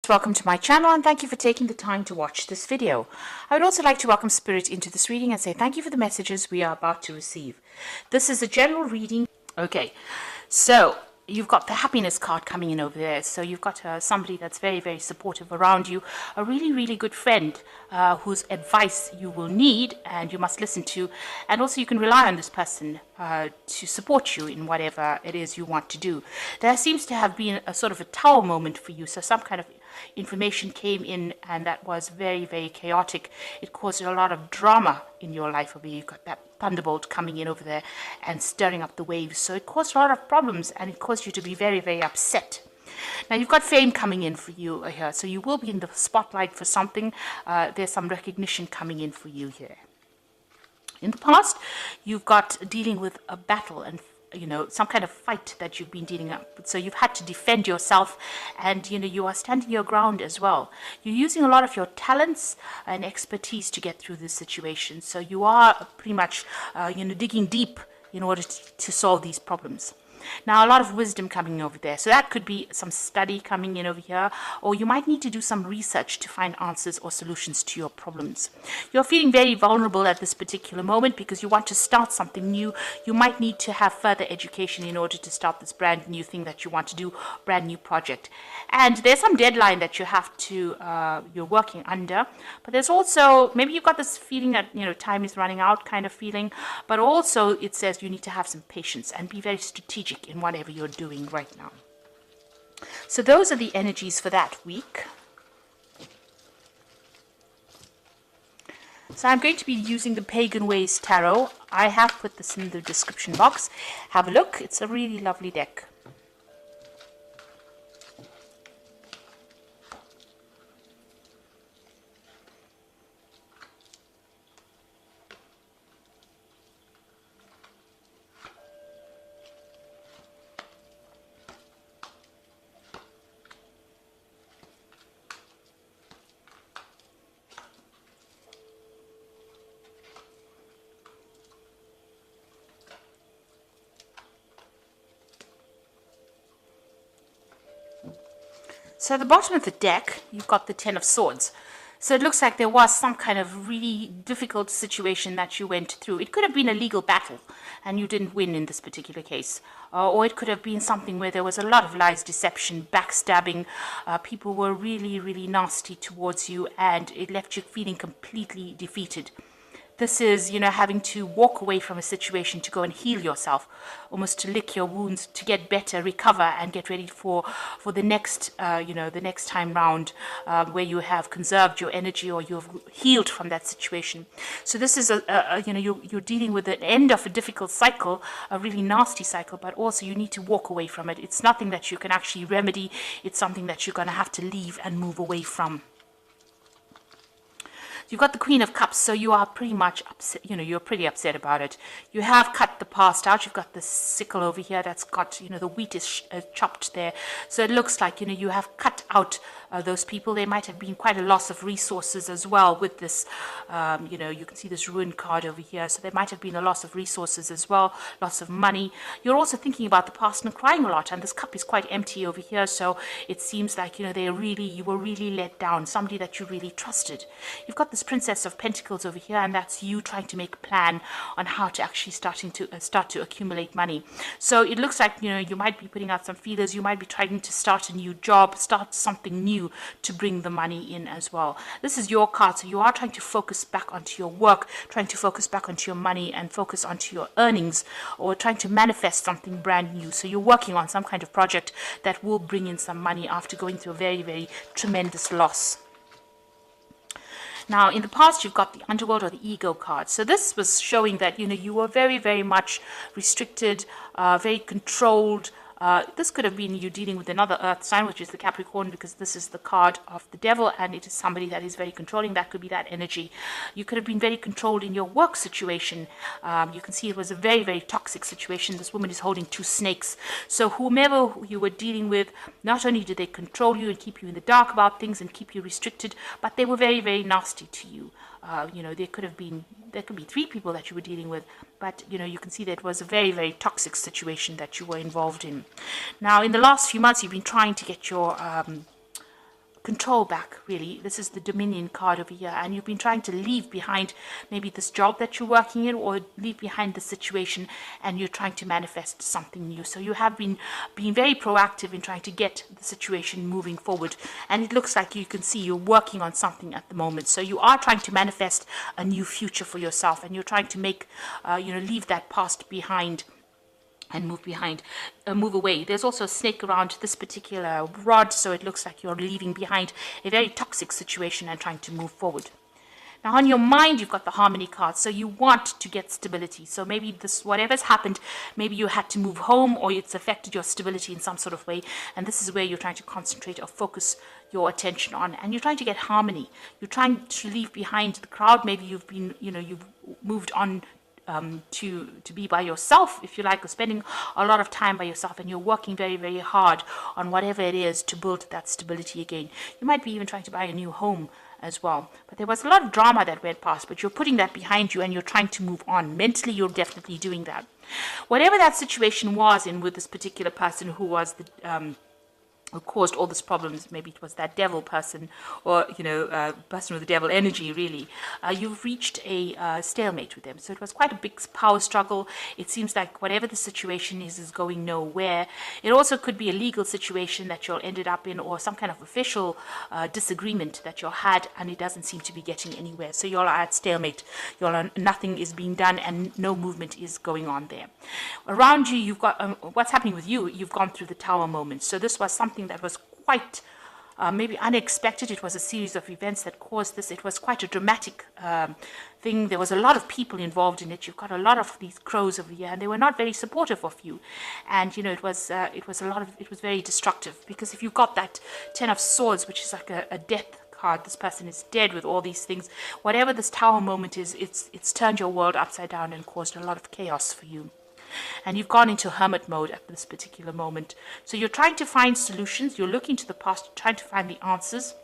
Welcome to my channel and thank you for taking the time to watch this video. I would also like to welcome Spirit into this reading and say thank you for the messages we are about to receive. This is a general reading. Okay, so you've got the happiness card coming in over there. So you've got somebody that's very, very supportive around you, a really, really good friend whose advice you will need and you must listen to. And also you can rely on this person to support you in whatever it is you want to do. There seems to have been a sort of a tower moment for you. So some kind of information came in and that was very, very chaotic. It caused a lot of drama in your life over here. You've got that thunderbolt coming in over there and stirring up the waves. So it caused a lot of problems and it caused you to be very, very upset. Now you've got fame coming in for you here. So you will be in the spotlight for something. There's some recognition coming in for you here. In the past, you've got dealing with a battle and some kind of fight that you've been dealing with. So you've had to defend yourself and, you are standing your ground as well. You're using a lot of your talents and expertise to get through this situation. So you are pretty much, digging deep in order to solve these problems. Now, a lot of wisdom coming over there. So that could be some study coming in over here, or you might need to do some research to find answers or solutions to your problems. You're feeling very vulnerable at this particular moment because you want to start something new. You might need to have further education in order to start this brand new thing that you want to do, brand new project. And there's some deadline that you have to, you're working under, but there's also, maybe you've got this feeling that, time is running out kind of feeling, but also it says you need to have some patience and be very strategic in whatever you're doing right now. So those are the energies for that week. So I'm going to be using the Pagan Ways Tarot. I have put this in the description box. Have a look. It's a really lovely deck. So at the bottom of the deck, you've got the Ten of Swords. So it looks like there was some kind of really difficult situation that you went through. It could have been a legal battle and you didn't win in this particular case. Or it could have been something where there was a lot of lies, deception, backstabbing. People were really, really nasty towards you and it left you feeling completely defeated. This is, having to walk away from a situation to go and heal yourself, almost to lick your wounds, to get better, recover, and get ready for the next, the next time round where you have conserved your energy or you've healed from that situation. So this is, you're dealing with the end of a difficult cycle, a really nasty cycle, but also you need to walk away from it. It's nothing that you can actually remedy. It's something that you're going to have to leave and move away from. You've got the Queen of Cups, so you are pretty much upset, you're pretty upset about it. You have cut the past out. You've got the sickle over here that's got, the wheat is chopped there. So it looks like, you have cut out those people. There might have been quite a loss of resources as well with this, you can see this ruin card over here. So there might have been a loss of resources as well, loss of money. You're also thinking about the past and crying a lot, and this cup is quite empty over here. So it seems like, you were really let down, somebody that you really trusted. You've got this Princess of Pentacles over here, and that's you trying to make a plan on how to actually start to accumulate money. So it looks like you might be putting out some feelers. You might be trying to start a new job, start something new to bring the money in as well. This is your card, so you are trying to focus back onto your work, trying to focus back onto your money and focus onto your earnings, or trying to manifest something brand new. So you're working on some kind of project that will bring in some money after going through a very, very tremendous loss. Now, in the past, you've got the Underworld or the Ego card. So this was showing that, you were very, very much restricted, very controlled. This could have been you dealing with another earth sign, which is the Capricorn, because this is the card of the devil and it is somebody that is very controlling. That could be that energy. You could have been very controlled in your work situation. You can see it was a very, very toxic situation. This woman is holding two snakes. So whomever you were dealing with, not only did they control you and keep you in the dark about things and keep you restricted, but they were very, very nasty to you. There could be three people that you were dealing with, but you can see that it was a very, very toxic situation that you were involved in. Now, in the last few months, you've been trying to get your control back, really. This is the Dominion card over here, and you've been trying to leave behind maybe this job that you're working in, or leave behind the situation, and you're trying to manifest something new. So you have been being very proactive in trying to get the situation moving forward, and it looks like you can see you're working on something at the moment. So you are trying to manifest a new future for yourself, and you're trying to make leave that past behind and move away. There's also a snake around this particular rod, so it looks like you're leaving behind a very toxic situation and trying to move forward. Now on your mind, you've got the Harmony card, so you want to get stability. So maybe this, whatever's happened, maybe you had to move home, or it's affected your stability in some sort of way, and this is where you're trying to concentrate or focus your attention on, and you're trying to get harmony. You're trying to leave behind the crowd. Maybe you've been, you've moved on to be by yourself, if you like, or spending a lot of time by yourself, and you're working very, very hard on whatever it is to build that stability again. You might be even trying to buy a new home as well. But there was a lot of drama that went past, but you're putting that behind you and you're trying to move on. Mentally, you're definitely doing that. Whatever that situation was in with this particular person who was the who caused all these problems, maybe it was that devil person, or person with the devil energy, really, you've reached a stalemate with them. So it was quite a big power struggle. It seems like whatever the situation is going nowhere. It also could be a legal situation that you'll ended up in, or some kind of official disagreement that you'll had, and it doesn't seem to be getting anywhere. So you're at stalemate. Nothing is being done and no movement is going on there. Around you, you've got what's happening with you. You've gone through the Tower moment. So this was something that was quite maybe unexpected. It was a series of events that caused this. It was quite a dramatic thing. There was a lot of people involved in it. You've got a lot of these crows over here, and they were not very supportive of you. And it was very destructive, because if you got that Ten of Swords, which is like a death card, this person is dead with all these things. Whatever this Tower moment is, it's turned your world upside down and caused a lot of chaos for you. And you've gone into hermit mode at this particular moment. So you're trying to find solutions. You're looking to the past, trying to find the answers,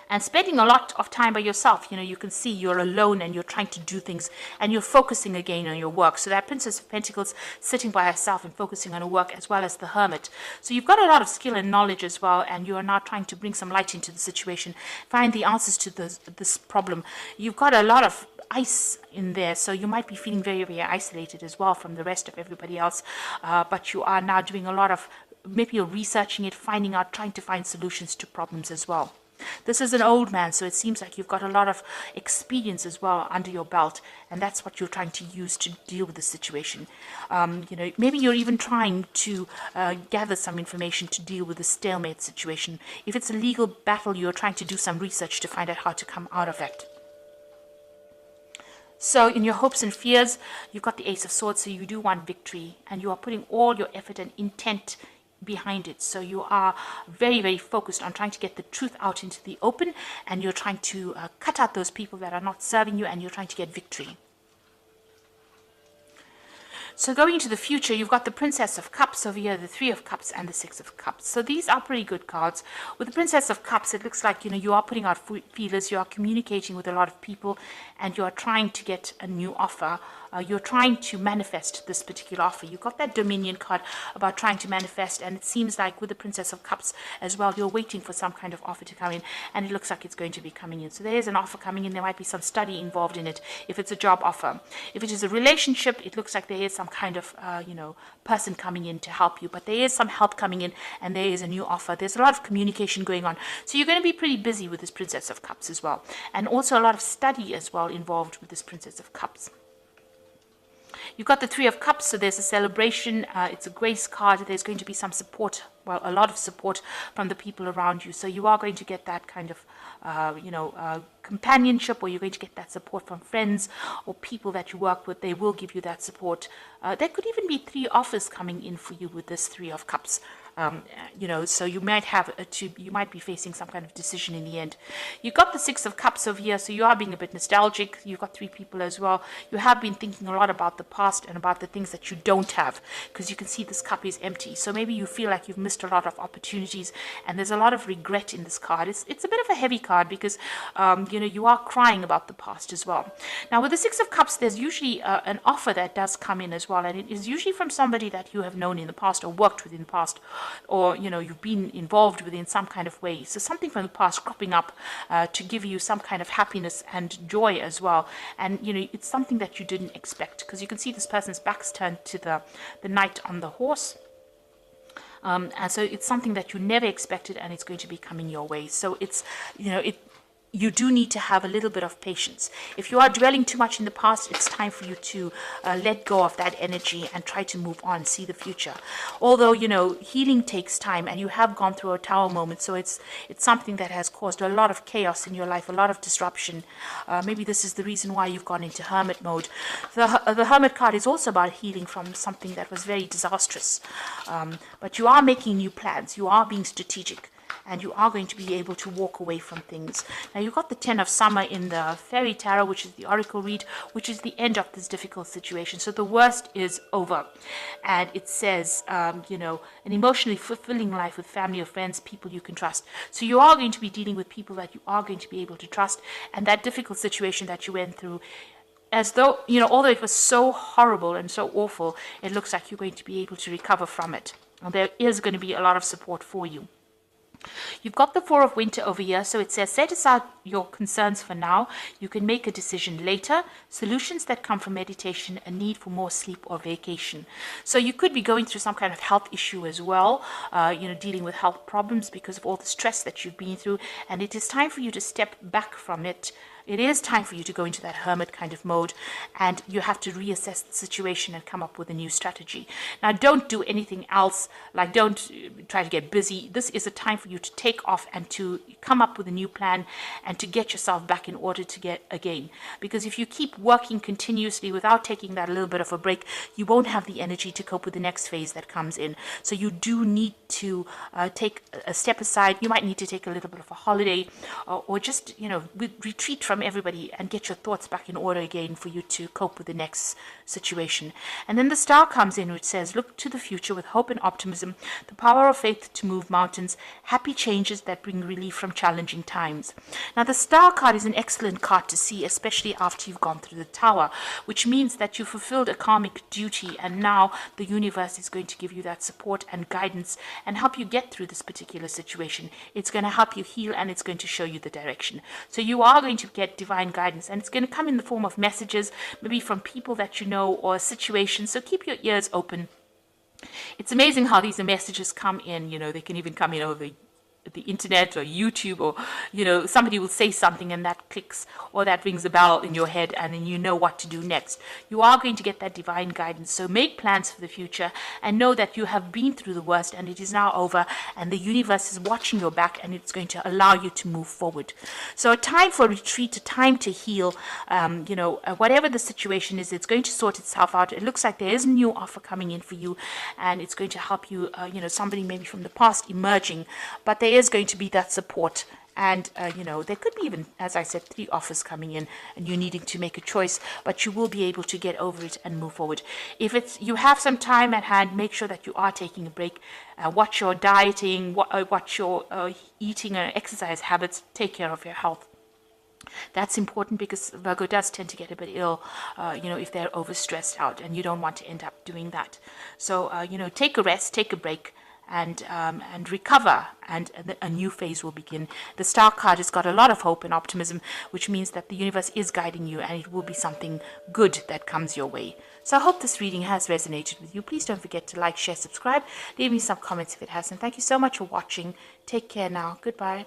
and spending a lot of time by yourself. You can see you're alone and you're trying to do things, and you're focusing again on your work. So that Princess of Pentacles sitting by herself and focusing on her work, as well as the Hermit. So you've got a lot of skill and knowledge as well, and you are now trying to bring some light into the situation, find the answers to this problem. You've got a lot of ice in there, so you might be feeling very, very isolated as well from the rest of everybody else, but you are now doing a lot of, maybe you're researching it, finding out, trying to find solutions to problems as well. This is an old man, so it seems like you've got a lot of experience as well under your belt, and that's what you're trying to use to deal with the situation. Maybe you're even trying to gather some information to deal with the stalemate situation. If it's a legal battle, you're trying to do some research to find out how to come out of it. So in your hopes and fears, you've got the Ace of Swords, so you do want victory, and you are putting all your effort and intent behind it. So you are very, very focused on trying to get the truth out into the open, and you're trying to cut out those people that are not serving you, and you're trying to get victory. So going into the future, you've got the Princess of Cups over here, the Three of Cups, and the Six of Cups. So these are pretty good cards. With the Princess of Cups, it looks like, you are putting out feelers, you are communicating with a lot of people, and you are trying to get a new offer. You're trying to manifest this particular offer. You've got that Dominion card about trying to manifest, and it seems like with the Princess of Cups as well, you're waiting for some kind of offer to come in, and it looks like it's going to be coming in. So there is an offer coming in. There might be some study involved in it if it's a job offer. If it is a relationship, it looks like there is some kind of person coming in to help you, but there is some help coming in, and there is a new offer. There's a lot of communication going on, so you're going to be pretty busy with this Princess of Cups as well, and also a lot of study as well involved with this Princess of Cups. You've got the Three of Cups, so there's a celebration. It's a grace card. There's going to be some support, well, a lot of support from the people around you. So you are going to get that kind of, companionship, or you're going to get that support from friends or people that you work with. They will give you that support. There could even be 3 offers coming in for you with this Three of Cups. So you might have you might be facing some kind of decision in the end. You've got the Six of Cups over here, so you are being a bit nostalgic. You've got 3 people as well. You have been thinking a lot about the past and about the things that you don't have, because you can see this cup is empty. So maybe you feel like you've missed a lot of opportunities, and there's a lot of regret in this card. It's a bit of a heavy card, because you are crying about the past as well. Now with the Six of Cups, there's usually an offer that does come in as well, and it is usually from somebody that you have known in the past or worked with in the past, or you've been involved with in some kind of way. So something from the past cropping up to give you some kind of happiness and joy as well. And it's something that you didn't expect, because you can see this person's back's turned to the knight on the horse. And so it's something that you never expected, and it's going to be coming your way. So it's, you do need to have a little bit of patience. If you are dwelling too much in the past, it's time for you to let go of that energy and try to move on, see the future. Although, healing takes time, and you have gone through a tower moment, so it's something that has caused a lot of chaos in your life, a lot of disruption. Maybe this is the reason why you've gone into hermit mode. The hermit card is also about healing from something that was very disastrous. But you are making new plans. You are being strategic, and you are going to be able to walk away from things. Now, you've got the 10 of Summer in the Fairy Tarot, which is the Oracle read, which is the end of this difficult situation. So the worst is over. And it says, an emotionally fulfilling life with family or friends, people you can trust. So you are going to be dealing with people that you are going to be able to trust. And that difficult situation that you went through, as though, although it was so horrible and so awful, it looks like you're going to be able to recover from it. And there is going to be a lot of support for you. You've got the Four of Winter over here, so it says set aside your concerns for now. You can make a decision later. Solutions that come from meditation, a need for more sleep or vacation. So you could be going through some kind of health issue as well, dealing with health problems because of all the stress that you've been through, and it is time for you to step back from it. It is time for you to go into that hermit kind of mode, and you have to reassess the situation and come up with a new strategy. Now, don't do anything else, like don't try to get busy. This is a time for you to take off and to come up with a new plan and to get yourself back in order to get again. Because if you keep working continuously without taking that little bit of a break, you won't have the energy to cope with the next phase that comes in. So you do need to take a step aside. You might need to take a little bit of a holiday, or just, retreat from everybody and get your thoughts back in order again for you to cope with the next situation. And then the Star comes in, which says, look to the future with hope and optimism, the power of faith to move mountains, happy changes that bring relief from challenging times. Now, the Star card is an excellent card to see, especially after you've gone through the Tower, which means that you fulfilled a karmic duty, and now the universe is going to give you that support and guidance and help you get through this particular situation. It's going to help you heal, and it's going to show you the direction. So you are going to get divine guidance, and it's going to come in the form of messages, maybe from people that you know or situations. So keep your ears open. It's amazing how these messages come in. They can even come in over the internet or YouTube, or somebody will say something and that clicks or that rings a bell in your head, and then you know what to do next. You are going to get that divine guidance. So make plans for the future and know that you have been through the worst and it is now over, and the universe is watching your back, and it's going to allow you to move forward. So a time for retreat, a time to heal. Whatever the situation is, it's going to sort itself out. It looks like there is a new offer coming in for you, and it's going to help you, somebody maybe from the past emerging, but there is going to be that support. And, there could be even, as I said, 3 offers coming in and you needing to make a choice, but you will be able to get over it and move forward. If you have some time at hand, make sure that you are taking a break. Watch your dieting, watch your eating and exercise habits. Take care of your health. That's important, because Virgo does tend to get a bit ill, if they're overstressed out, and you don't want to end up doing that. So, take a rest, take a break, and recover, and a new phase will begin. The Star card has got a lot of hope and optimism, which means that the universe is guiding you, and it will be something good that comes your way. So I hope this reading has resonated with you. Please don't forget to like, share, subscribe. Leave me some comments if it hasn't. Thank you so much for watching. Take care now. Goodbye.